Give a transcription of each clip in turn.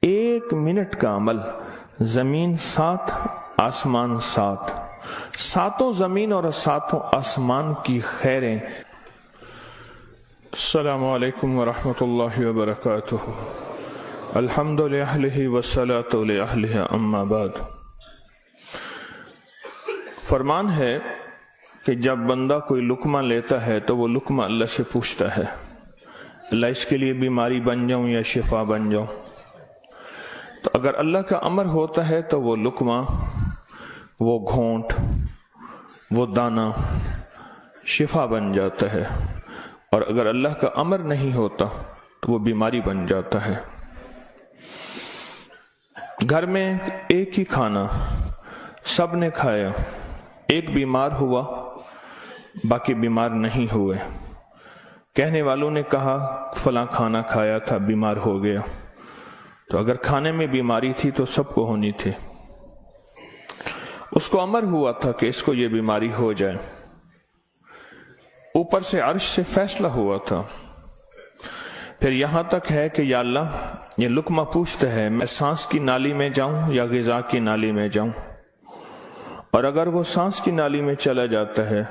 1 minute کا عمل، زمین 7 آسمان 7، ساتوں زمین اور ساتوں آسمان کی خیریں۔ السلام علیکم ورحمۃ اللہ وبرکاتہ۔ الحمد للہ والصلاۃ لأہلہ اما بعد۔ فرمان ہے کہ جب بندہ کوئی لقمہ لیتا ہے تو وہ لقمہ اللہ سے پوچھتا ہے، اللہ اس کے لیے بیماری بن جاؤں یا شفا بن جاؤں؟ تو اگر اللہ کا امر ہوتا ہے تو وہ لقمہ، وہ گھونٹ، وہ دانہ شفا بن جاتا ہے، اور اگر اللہ کا امر نہیں ہوتا تو وہ بیماری بن جاتا ہے۔ گھر میں ایک ہی کھانا سب نے کھایا، ایک بیمار ہوا باقی بیمار نہیں ہوئے، کہنے والوں نے کہا فلاں کھانا کھایا تھا بیمار ہو گیا، تو اگر کھانے میں بیماری تھی تو سب کو ہونی تھی۔ اس کو امر ہوا تھا کہ اس کو یہ بیماری ہو جائے، اوپر سے عرش سے فیصلہ ہوا تھا۔ پھر یہاں تک ہے کہ یا اللہ، یہ لقمہ پوچھتا ہے میں سانس کی نالی میں جاؤں یا غذا کی نالی میں جاؤں، اور اگر وہ سانس کی نالی میں چلا جاتا ہے،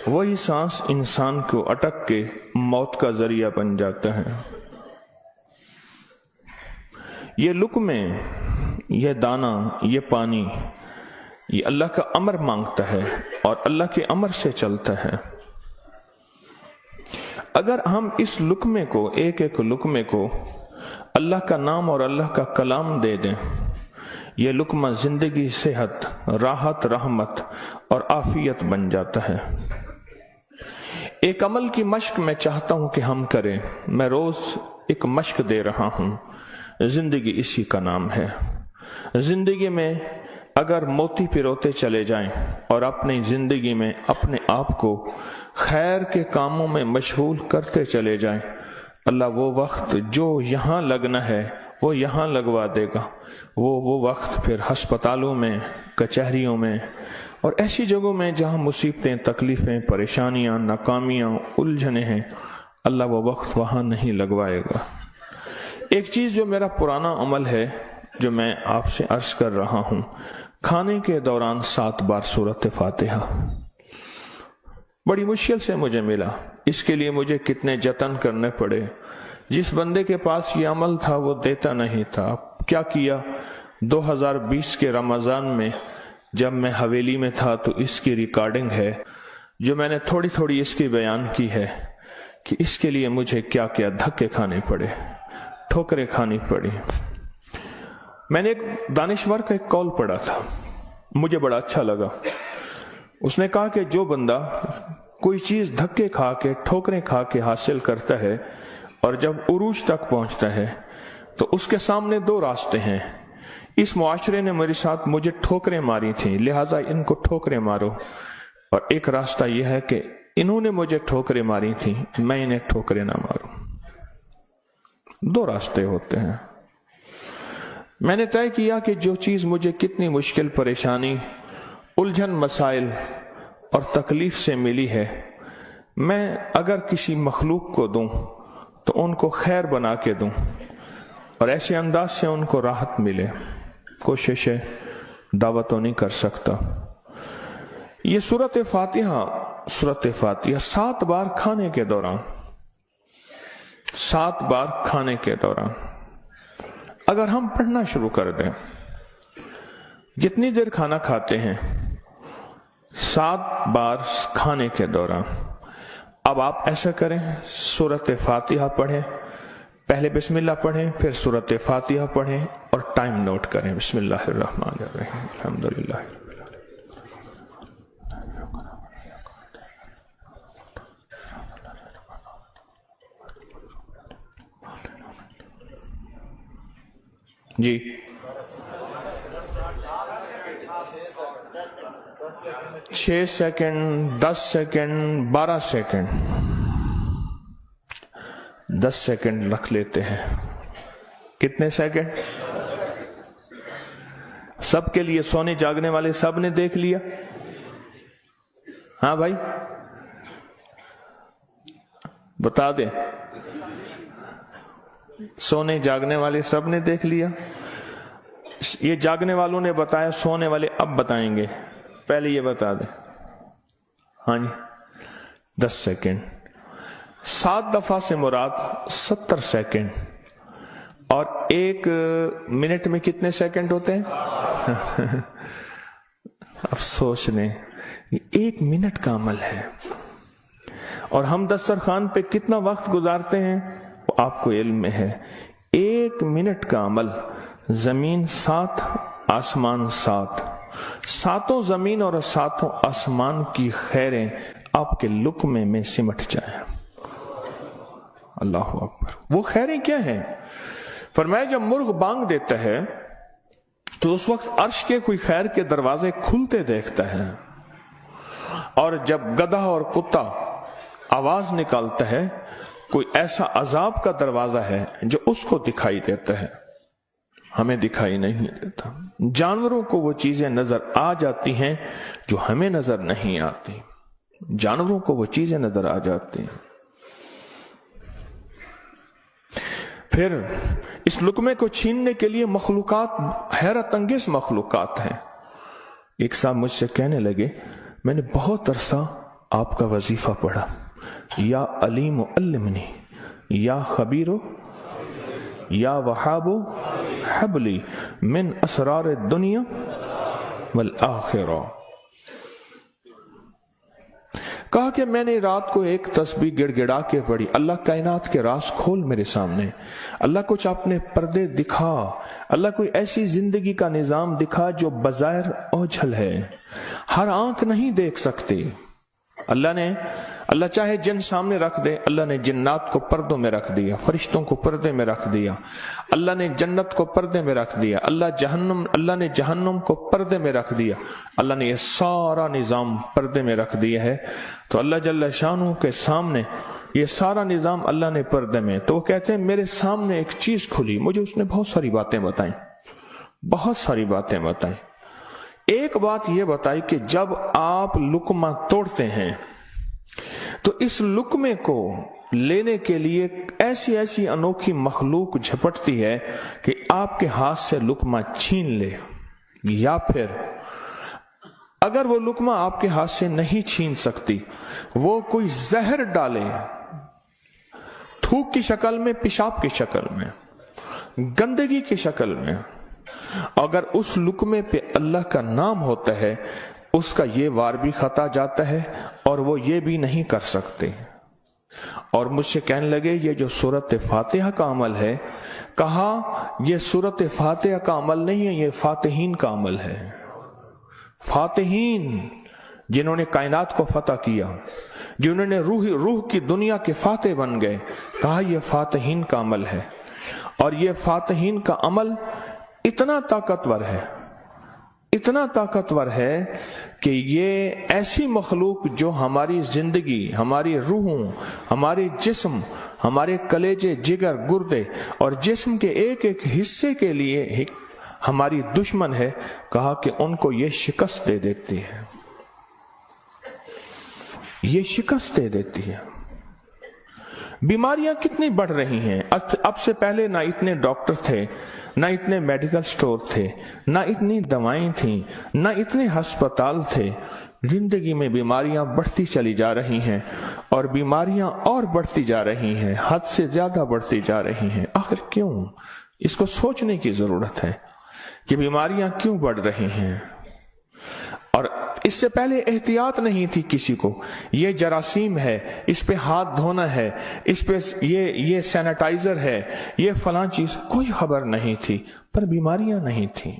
وہی سانس انسان کو اٹک کے موت کا ذریعہ بن جاتا ہے۔ یہ لقمے، یہ دانہ، یہ پانی، یہ اللہ کا امر مانگتا ہے اور اللہ کے امر سے چلتا ہے۔ اگر ہم اس لقمے کو، ایک ایک لقمے کو اللہ کا نام اور اللہ کا کلام دے دیں، یہ لقمہ زندگی، صحت، راحت، رحمت اور عافیت بن جاتا ہے۔ ایک عمل کی مشق میں چاہتا ہوں کہ ہم کریں، میں روز ایک مشق دے رہا ہوں، زندگی اسی کا نام ہے۔ زندگی میں اگر موتی پروتے چلے جائیں اور اپنی زندگی میں اپنے آپ کو خیر کے کاموں میں مشغول کرتے چلے جائیں، اللہ وہ وقت جو یہاں لگنا ہے وہ یہاں لگوا دے گا۔ وہ وقت پھر ہسپتالوں میں، کچہریوں میں اور ایسی جگہوں میں جہاں مصیبتیں، تکلیفیں، پریشانیاں، ناکامیاں، الجھنیں ہیں، اللہ وہ وقت وہاں نہیں لگوائے گا۔ ایک چیز جو میرا پرانا عمل ہے، جو میں آپ سے عرض کر رہا ہوں، کھانے کے دوران 7 بار سورۃ فاتحہ، بڑی مشکل سے مجھے ملا، اس کے لیے مجھے کتنے جتن کرنے پڑے۔ جس بندے کے پاس یہ عمل تھا وہ دیتا نہیں تھا۔ کیا کیا؟ 2020 کے رمضان میں جب میں حویلی میں تھا تو اس کی ریکارڈنگ ہے، جو میں نے تھوڑی تھوڑی اس کی بیان کی ہے کہ اس کے لیے مجھے کیا کیا دھکے کھانے پڑے، ٹھوکریں کھانی پڑی۔ میں نے ایک دانشور کا ایک قول پڑھا تھا، مجھے بڑا اچھا لگا۔ اس نے کہا کہ جو بندہ کوئی چیز دھکے کھا کے، ٹھوکریں کھا کے حاصل کرتا ہے اور جب عروج تک پہنچتا ہے تو اس کے سامنے 2 راستے ہیں۔ اس معاشرے نے میرے ساتھ مجھے ٹھوکریں ماری تھیں، لہٰذا ان کو ٹھوکریں مارو، اور ایک راستہ یہ ہے کہ انہوں نے مجھے ٹھوکریں ماری تھیں، میں انہیں ٹھوکریں نہ ماروں۔ 2 راستے ہوتے ہیں۔ میں نے طے کیا کہ جو چیز مجھے کتنی مشکل، پریشانی، الجھن، مسائل اور تکلیف سے ملی ہے، میں اگر کسی مخلوق کو دوں تو ان کو خیر بنا کے دوں اور ایسے انداز سے ان کو راحت ملے۔ کوشش ہے، دعوت تو نہیں کر سکتا۔ یہ سورۃ فاتحہ 7 بار کھانے کے دوران، 7 بار کھانے کے دوران اگر ہم پڑھنا شروع کر دیں، جتنی دیر کھانا کھاتے ہیں 7 بار کھانے کے دوران، اب آپ ایسا کریں، سورۃ فاتحہ پڑھیں، پہلے بسم اللہ پڑھیں، پھر سورۃ فاتحہ پڑھیں اور ٹائم نوٹ کریں۔ بسم اللہ الرحمن الرحیم، الحمدللہ۔ جی 6 سیکنڈ، 10 سیکنڈ، 12 سیکنڈ، 10 سیکنڈ رکھ لیتے ہیں۔ کتنے سیکنڈ؟ سب کے لیے، سونے جاگنے والے سب نے دیکھ لیا؟ ہاں بھائی بتا دیں، सोने जागने वाले सब ने देख लिया। ये जागने वालों ने बताया, सोने वाले अब बताएंगे, पहले ये बता दे। हाँ जी, 10 सेकेंड। 7 दफा से मुराद 70 सेकेंड, और 1 मिनट में कितने सेकंड होते हैं? अब सोच लें, 1 मिनट का अमल है, और हम दस्तरखान पे कितना वक्त गुजारते हैं वो आपको इल्म में है। 1 मिनट का अमल, जमीन 7 आसमान 7, 7 जमीन और 7 आसमान की खैरें आपके लुक्मे में सिमट जाए। अल्लाह अकबर। वो खैरें क्या हैं? फरमाया जब मुर्ग बांग देता है तो उस वक्त अर्श के कोई खैर के दरवाजे खुलते देखता है, और जब गधा और कुत्ता आवाज निकालता है कोई ऐसा अजाब का दरवाजा है जो उसको दिखाई देता है, हमें दिखाई नहीं देता। जानवरों को वो चीजें नजर आ जाती हैं जो हमें नजर नहीं आती, जानवरों को वो चीजें नजर आ जाती हैं। फिर इस लुकमे को छीनने के लिए मखलूकात, हैरत अंगेज मखलूकात हैं। एक साहब मुझसे कहने लगे, मैंने बहुत अरसा आपका वजीफा पढ़ा, या अलीम अल्लिमनी, या खबीरो, या वहाबो हबली मिन असरार दुनिया वल आखिरा। कहा कि मैंने रात को एक तस्बीह गिड़गिड़ा के पढ़ी, अल्लाह कायनात के राज खोल मेरे सामने, अल्लाह कुछ अपने पर्दे दिखा, अल्लाह कोई ऐसी जिंदगी का निजाम दिखा जो बज़ाहिर ओझल है, हर आंख नहीं देख सकती। अल्लाह चाहे जिन सामने रख दे, अल्लाह ने जिन्नात को पर्दों में रख दिया, फरिश्तों को पर्दे में रख दिया, अल्लाह ने जन्नत को पर्दे में रख दिया, अल्लाह ने जहन्नम को पर्दे में रख दिया, अल्लाह ने ये सारा निजाम पर्दे में रख दिया है। तो अल्लाह जल्ल शानू के सामने ये सारा निजाम अल्लाह ने पर्दे में, तो वो कहते हैं मेरे सामने एक चीज खुली, मुझे उसने बहुत सारी बातें बताई, बहुत सारी बातें बताई। एक बात यह बताई कि जब आप लुकमा तोड़ते हैं तो इस लुकमे को लेने के लिए ऐसी ऐसी अनोखी मखलूक झपटती है कि आपके हाथ से लुकमा छीन ले, या फिर अगर वो लुकमा आपके हाथ से नहीं छीन सकती, वो कोई जहर डाले, थूक की शक्ल में, पेशाब की शक्ल में, गंदगी की शक्ल में। अगर उस लुकमे पे अल्लाह का नाम होता है, उसका ये वार भी खता जाता है और वो ये भी नहीं कर सकते। और मुझसे कहने लगे ये जो सूरत फातिहा का अमल है, कहा ये सूरत फातिहा का अमल नहीं है, ये फातिहीन का अमल है। फातिहीन जिन्होंने कायनात को फतह किया, जिन्होंने रूह की दुनिया के फातिह बन गए, कहा यह फातिहीन का अमल है। और यह फातिहीन का अमल इतना ताकतवर है, इतना ताकतवर है कि ये ऐसी मखलूक जो हमारी जिंदगी, हमारी रूहों, हमारे जिस्म, हमारे कलेजे, जिगर, गुर्दे और जिस्म के एक एक हिस्से के लिए हमारी दुश्मन है, कहा कि उनको ये शिकस्त दे देती है, ये शिकस्त दे देती है। बीमारियां कितनी बढ़ रही हैं। अब से पहले ना इतने डॉक्टर थे, ना इतने मेडिकल स्टोर थे, ना इतनी दवाएं थी, ना इतने अस्पताल थे। जिंदगी में बीमारियां बढ़ती चली जा रही हैं, और बीमारियां और बढ़ती जा रही हैं, हद से ज्यादा बढ़ती जा रही हैं। आखिर क्यों? इसको सोचने की जरूरत है कि बीमारियां क्यों बढ़ रही हैं। और इससे पहले एहतियात नहीं थी किसी को, ये जरासीम है, इस पे हाथ धोना है, इस पे ये सैनिटाइजर है, ये फलां चीज, कोई खबर नहीं थी। पर बीमारियां नहीं थी,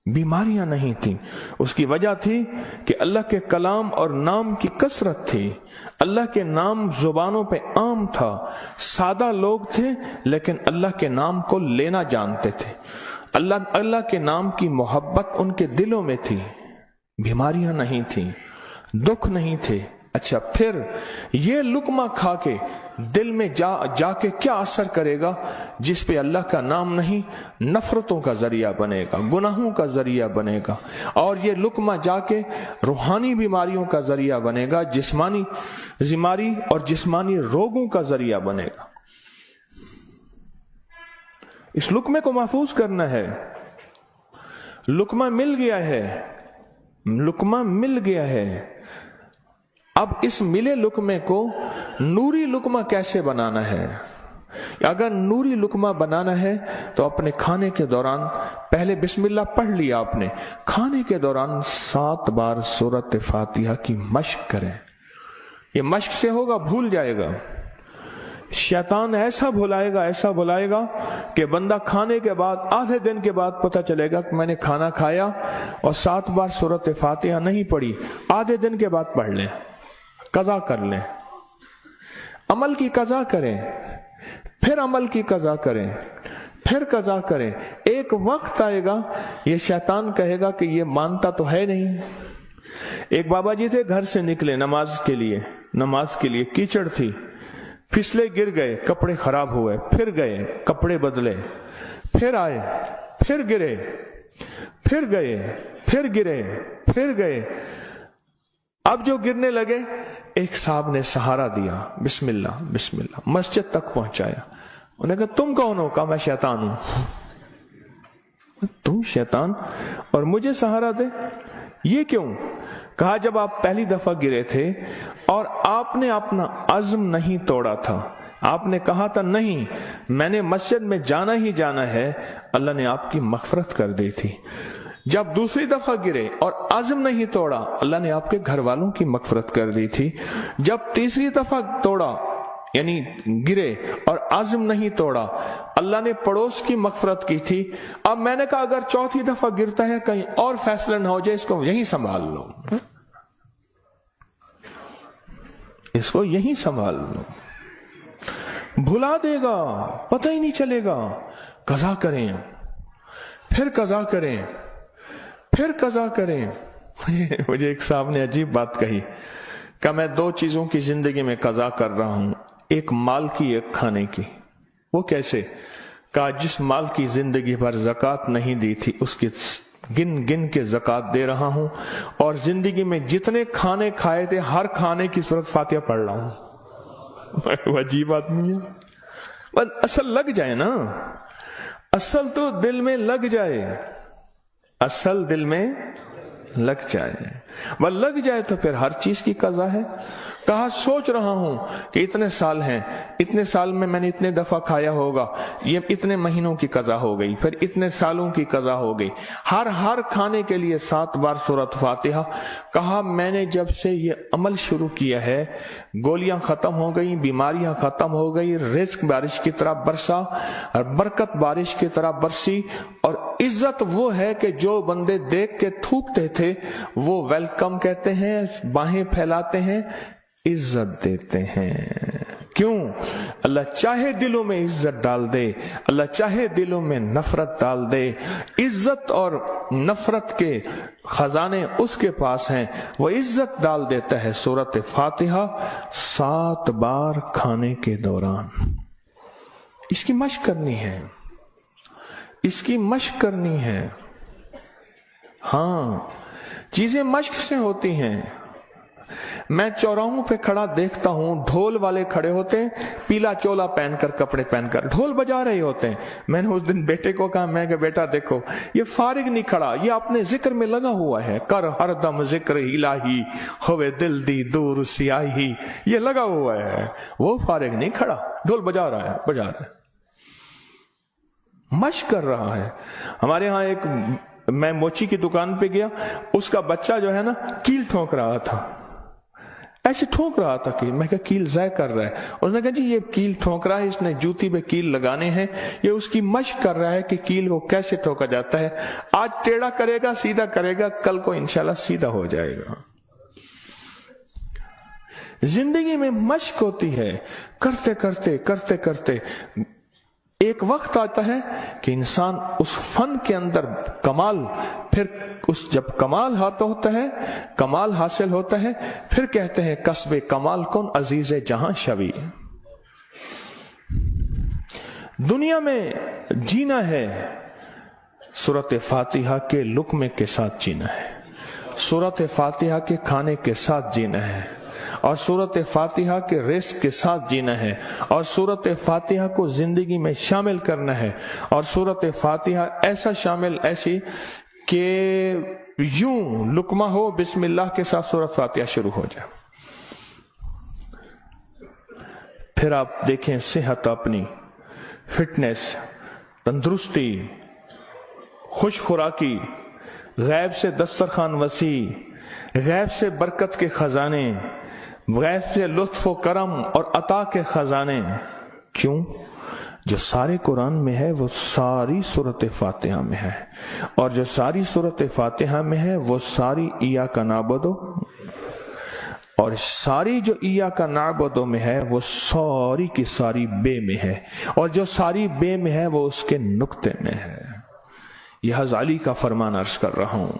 बीमारियां नहीं थी। उसकी वजह थी कि अल्लाह के कलाम और नाम की कसरत थी। अल्लाह के नाम जुबानों पे आम था, सादा लोग थे लेकिन अल्लाह के नाम को लेना जानते थे। अल्लाह के नाम की मोहब्बत उनके दिलों में थी। बीमारियां नहीं थी, दुख नहीं थे। अच्छा, फिर ये लुकमा खा के दिल में जाके क्या असर करेगा जिस पे अल्लाह का नाम नहीं, नफरतों का जरिया बनेगा, गुनाहों का जरिया बनेगा। और ये लुकमा जाके रूहानी बीमारियों का जरिया बनेगा, जिस्मानी बीमारी और जिस्मानी रोगों का जरिया बनेगा। इस लुक्मे को महफूज करना है। लुक्मा मिल गया है, लुक्मा मिल गया है। अब इस मिले लुक्मे को नूरी लुक्मा कैसे बनाना है? अगर नूरी लुक्मा बनाना है तो अपने खाने के दौरान पहले बिस्मिल्लाह पढ़ लिया आपने, खाने के दौरान 7 बार सूरत फातिहा की मश्क करें। ये मश्क से होगा, भूल जाएगा। शैतान ऐसा भुलाएगा कि बंदा खाने के बाद आधे दिन के बाद पता चलेगा कि मैंने खाना खाया और 7 बार सूरत फातिहा नहीं पढ़ी। आधे दिन के बाद पढ़ लें, कज़ा कर लें, अमल की कज़ा करें, फिर अमल की कज़ा करें, फिर कज़ा करें। एक वक्त आएगा ये शैतान कहेगा कि ये मानता तो है नहीं। एक बाबा जी थे, घर से निकले नमाज के लिए, कीचड़ थी, फिसले, गिर गए, कपड़े खराब हुए, फिर गए, कपड़े बदले, फिर आए, फिर गिरे, फिर गए, फिर गिरे, फिर गए। अब जो गिरने लगे, एक साहब ने सहारा दिया, बिस्मिल्लाह बिस्मिल्लाह, मस्जिद तक पहुंचाया। उन्होंने कहा तुम कौन हो? कहा मैं शैतान हूं। तुम शैतान और मुझे सहारा दे, ये क्यों? कहा जब आप पहली दफा गिरे थे और आपने अपना अज़्म नहीं तोड़ा था, आपने कहा था नहीं मैंने मस्जिद में जाना ही जाना है, अल्लाह ने आपकी मग़फ़िरत कर दी थी। जब दूसरी दफा गिरे और अज़्म नहीं तोड़ा, अल्लाह ने आपके घर वालों की मग़फ़िरत कर दी थी। जब तीसरी दफा तोड़ा यानी गिरे और अज़्म नहीं तोड़ा, अल्लाह ने पड़ोस की मग़फ़िरत की थी। अब मैंने कहा अगर चौथी दफा गिरता है कहीं और फैसला ना हो जाए, इसको यहीं संभाल लो, इसको यहीं संभाल लो, भुला देगा, पता ही नहीं चलेगा। कज़ा करें, फिर कज़ा करें, फिर कज़ा करें। मुझे एक साहब ने अजीब बात कही, कि मैं 2 चीजों की जिंदगी में कज़ा कर रहा हूं, एक माल की, एक खाने की। वो कैसे? कहा जिस माल की जिंदगी भर ज़कात नहीं दी थी उसकी गिन गिन के ज़कात दे रहा हूं, और जिंदगी में जितने खाने खाए थे हर खाने की सूरत फातिहा पढ़ रहा हूं। अजीब आदमी है। बस असल लग जाए ना, असल तो दिल में लग जाए, असल दिल में लग जाए, वह लग जाए तो फिर हर चीज की कज़ा है। कहा सोच रहा हूं कि इतने साल हैं, इतने साल में मैंने इतने दफा खाया होगा, ये इतने महीनों की कज़ा हो गई, फिर इतने सालों की कज़ा हो गई, हर खाने के लिए 7 बार सूरत फातिहा। कहा मैंने जब से ये अमल शुरू किया है, गोलियां खत्म हो गई, बीमारियां खत्म हो गई, रिज़्क बारिश की तरह बरसा और बरकत बारिश की तरह बरसी। और इज्जत वो है कि जो बंदे देख के थूकते थे वो वेलकम कहते हैं, बाहें फैलाते हैं, इज्जत देते हैं। क्यों? अल्लाह चाहे दिलों में इज्जत डाल दे, अल्लाह चाहे दिलों में नफरत डाल दे। इज्जत और नफरत के खजाने उसके पास हैं, वो इज्जत डाल देता है। सूरत फातिहा 7 बार खाने के दौरान। इसकी मश्क करनी है, इसकी मश्क करनी है। हाँ, चीजें मश्क से होती हैं। मैं चौराहों पे खड़ा देखता हूं, ढोल वाले खड़े होते हैं, पीला चोला पहनकर, कपड़े पहनकर ढोल बजा रहे होते हैं। मैंने उस दिन बेटे को कहा, मैं बेटा देखो ये फारिग नहीं खड़ा, ये अपने जिक्र में लगा हुआ है। कर हरदम जिक्र इलाही होवे दिल दी दूर सियाही, ये लगा हुआ है, वो फारिग नहीं खड़ा, ढोल बजा रहा है, मश्क कर रहा है। हमारे यहाँ मैं मोची की दुकान पे गया, उसका बच्चा जो है ना कील ठोक रहा था, ऐसे ठोक रहा था कि मैं कहा कील ज़ाय कर रहा है। उसने कहा जी ये कील ठोक रहा है, इसने जूती पे कील लगाने हैं, ये उसकी मश्क कर रहा है कि कील को कैसे ठोका जाता है। आज टेढ़ा करेगा, सीधा करेगा, कल को इंशाल्लाह सीधा हो जाएगा। जिंदगी में मश्क होती है, करते करते करते करते एक वक्त आता है कि इंसान उस फन के अंदर कमाल, फिर जब कमाल होता है, कमाल हासिल होता है, फिर कहते हैं कस्बे कमाल कौन अजीज जहां शवी। दुनिया में जीना है, सूरत फातिहा के लुक्मे के साथ जीना है, सूरत फातिहा के खाने के साथ जीना है। اور सूरत फातिहा के रिस्क के साथ जीना है, और सूरत फातिहा को जिंदगी में शामिल करना है, और सूरत फातिहा ऐसा शामिल ऐसी कि यूं लुकमा हो बिस्मिल्लाह के साथ सूरत फातिहा शुरू हो जाए। फिर आप देखें सेहत, अपनी फिटनेस, तंदुरुस्ती, खुश खुराकी, गैब से दस्तरखान वसी, गैब से बरकत के खजाने, गैब से लुत्फ व करम और अता के खजाने। क्यों? जो सारे कुरान में है वो सारी सूरत फातिहा में है, और जो सारी सूरत फातिहा में है वो सारी इय्याका नअबुदु, और सारी जो इय्याका नअबुदु में है वो सारी की सारी बे में है, और जो सारी बे में है वो उसके नुक्ते में है। यह हज़ाली का फरमान अर्ज कर रहा हूं।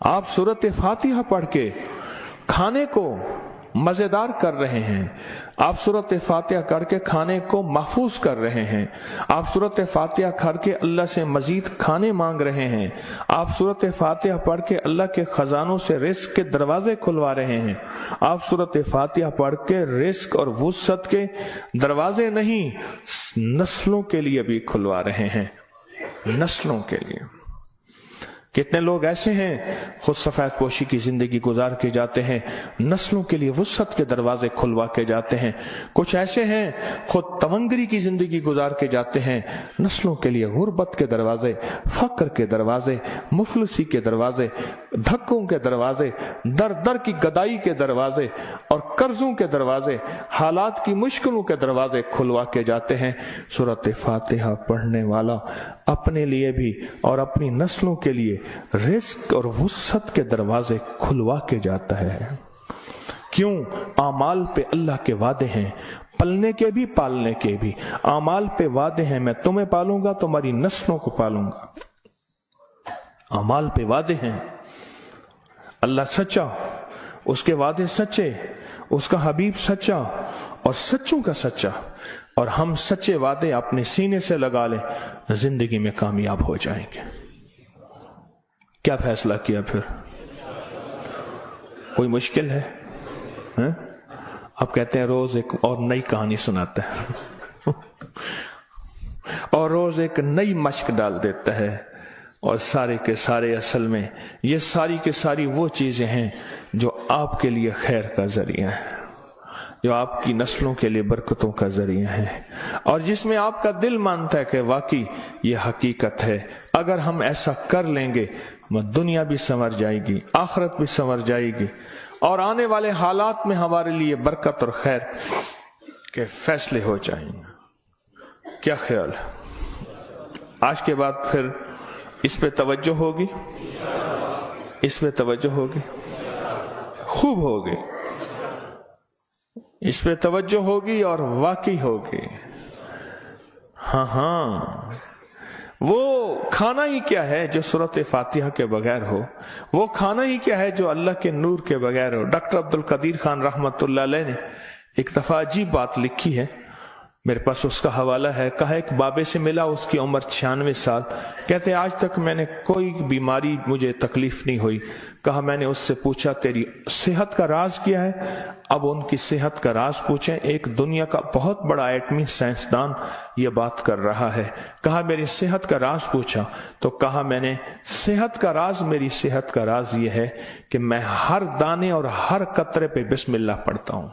आप सूरत फातिहा पढ़ के खाने को मजेदार कर रहे हैं, आप सूरत फातिहा करके खाने को महफूज कर रहे हैं, आप सूरत फातिहा करके अल्लाह से मजीद खाने मांग रहे हैं, आप सूरत फातिहा पढ़ के अल्लाह के खजानों से रिस्क के दरवाजे खुलवा रहे हैं, आप सूरत फातिहा पढ़ के रिस्क और वुसअत के दरवाजे नहीं नस्लों के लिए भी खुलवा रहे हैं, नस्लों के लिए। कितने लोग ऐसे हैं खुद सफेद पोशी की जिंदगी गुजार के जाते हैं, नस्लों के लिए वुसअत के दरवाजे खुलवा के जाते हैं। कुछ ऐसे हैं खुद तवंगरी की जिंदगी गुजार के जाते हैं, नस्लों के लिए गुर्बत के दरवाजे, फक्र के दरवाजे, मुफलसी के दरवाजे, धक्कों के दरवाजे, दर दर की गदाई के दरवाजे और कर्जों के दरवाजे, हालात की मुश्किलों के दरवाजे खुलवा के जाते हैं। सूरत फातिहा पढ़ने वाला अपने लिए भी और अपनी नस्लों के लिए रिस्क और वुसअत के दरवाजे खुलवा के जाता है। क्यों? आमाल पे अल्लाह के वादे हैं, पलने के भी पालने के भी। आमाल पे वादे हैं, मैं तुम्हें पालूंगा, तुम्हारी नस्लों को पालूंगा। आमाल पे वादे हैं, अल्लाह सच्चा, उसके वादे सच्चे, उसका हबीब सच्चा और सच्चों का सच्चा, और हम सच्चे वादे अपने सीने से लगा लें, जिंदगी में कामयाब हो जाएंगे। क्या फैसला किया फिर? कोई मुश्किल है? आप कहते हैं रोज एक और नई कहानी सुनाता है और रोज एक नई मश्क डाल देता है, और सारे के सारे असल में ये सारी के सारी वो चीजें हैं जो आपके लिए खैर का जरिया है, जो आपकी नस्लों के लिए बरकतों का जरिया है, और जिसमें आपका दिल मानता है कि वाकई ये हकीकत है। अगर हम ऐसा कर लेंगे दुनिया भी संवर जाएगी, आखिरत भी संवर जाएगी, और आने वाले हालात में हमारे लिए बरकत और खैर के फैसले हो जाएंगे। क्या ख्याल? आज के बाद फिर इस पे तवज्जो होगी, इस पे तवज्जो होगी, खूब होगी, इस पे तवज्जो होगी और वाकई होगी। हाँ, वो खाना ही क्या है जो सूरत फातिहा के बगैर हो, वो खाना ही क्या है जो अल्लाह के नूर के बगैर हो। डॉक्टर अब्दुल कदीर खान रहमतुल्लाह अलैह ने एक दफा अजीब बात लिखी है, मेरे पास उसका हवाला है। कहा एक बाबे से मिला, उसकी उम्र 96 साल। कहते आज तक मैंने कोई बीमारी मुझे तकलीफ नहीं हुई। कहा मैंने उससे पूछा तेरी सेहत का राज क्या है? अब उनकी सेहत का राज पूछें, एक दुनिया का बहुत बड़ा एटमी साइंसदान ये बात कर रहा है। कहा मेरी सेहत का राज पूछा, तो कहा मैंने सेहत का राज, मेरी सेहत का राज ये है कि मैं हर दाने और हर कतरे पे बिस्मिल्लाह पढ़ता हूं।